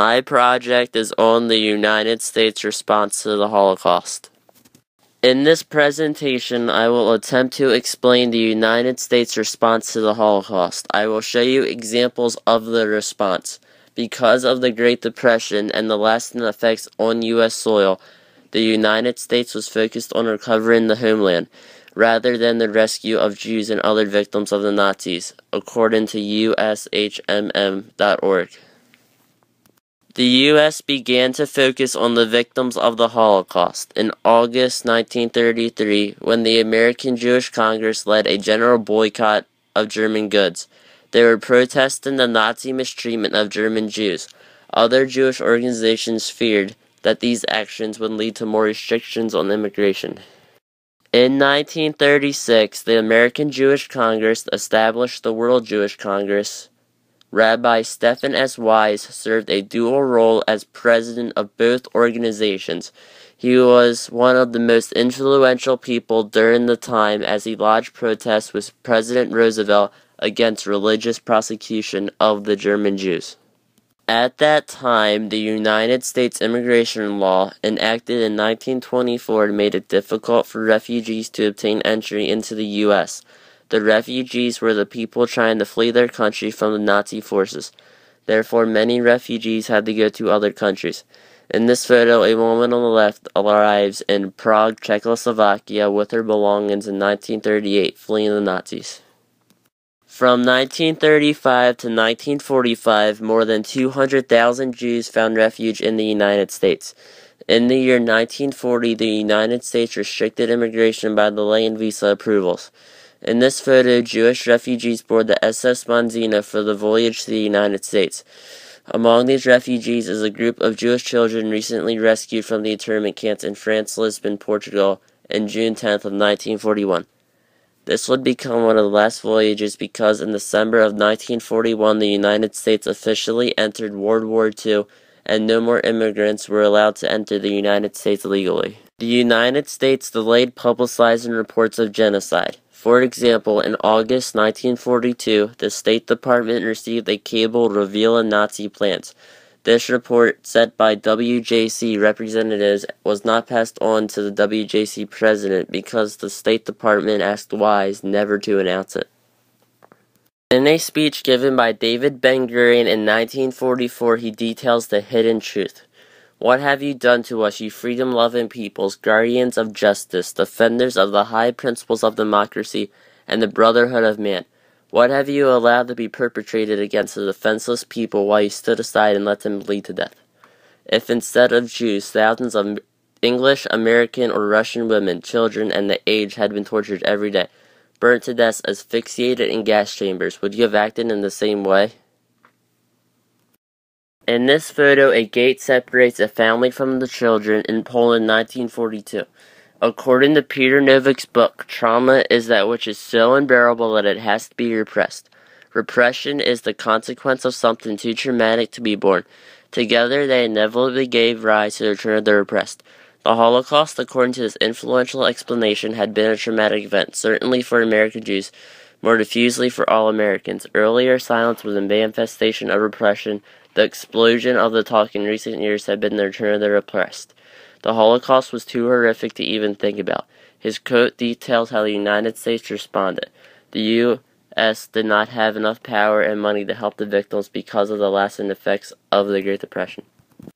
My project is on the United States response to the Holocaust. In this presentation, I will attempt to explain the United States response to the Holocaust. I will show you examples of the response. Because of the Great Depression and the lasting effects on U.S. soil, the United States was focused on recovering the homeland, rather than the rescue of Jews and other victims of the Nazis, according to USHMM.org. The U.S. began to focus on the victims of the Holocaust in August 1933 when the American Jewish Congress led a general boycott of German goods. They were protesting the Nazi mistreatment of German Jews. Other Jewish organizations feared that these actions would lead to more restrictions on immigration. In 1936, the American Jewish Congress established the World Jewish Congress. Rabbi Stephen S. Wise served a dual role as president of both organizations. He was one of the most influential people during the time as he lodged protests with President Roosevelt against religious persecution of the German Jews. At that time, the United States immigration law, enacted in 1924, made it difficult for refugees to obtain entry into the U.S. The refugees were the people trying to flee their country from the Nazi forces. Therefore, many refugees had to go to other countries. In this photo, a woman on the left arrives in Prague, Czechoslovakia with her belongings in 1938, fleeing the Nazis. From 1935 to 1945, more than 200,000 Jews found refuge in the United States. In the year 1940, the United States restricted immigration by delaying visa approvals. In this photo, Jewish refugees board the SS Manzina for the voyage to the United States. Among these refugees is a group of Jewish children recently rescued from the internment camps in France, Lisbon, Portugal, on June 10th of 1941. This would become one of the last voyages because in December of 1941, the United States officially entered World War II, and no more immigrants were allowed to enter the United States legally. The United States delayed publicizing reports of genocide. For example, in August 1942, the State Department received a cable revealing Nazi plans. This report, sent by WJC representatives, was not passed on to the WJC president because the State Department asked Wise never to announce it. In a speech given by David Ben-Gurion in 1944, he details the hidden truth. What have you done to us, you freedom-loving peoples, guardians of justice, defenders of the high principles of democracy and the brotherhood of man? What have you allowed to be perpetrated against the defenseless people while you stood aside and let them bleed to death? If instead of Jews, thousands of English, American, or Russian women, children, and the aged had been tortured every day, burnt to death, asphyxiated in gas chambers, would you have acted in the same way? In this photo, a gate separates a family from the children in Poland 1942. According to Peter Novick's book, trauma is that which is so unbearable that it has to be repressed. Repression is the consequence of something too traumatic to be borne. Together, they inevitably gave rise to the return of the repressed. The Holocaust, according to this influential explanation, had been a traumatic event, certainly for American Jews, more diffusely for all Americans. Earlier silence was a manifestation of repression. The explosion of the talk in recent years had been the return of the repressed. The Holocaust was too horrific to even think about. His quote details how the United States responded. The U.S. did not have enough power and money to help the victims because of the lasting effects of the Great Depression.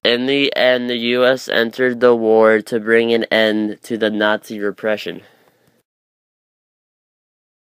In the end, the U.S. entered the war to bring an end to the Nazi repression.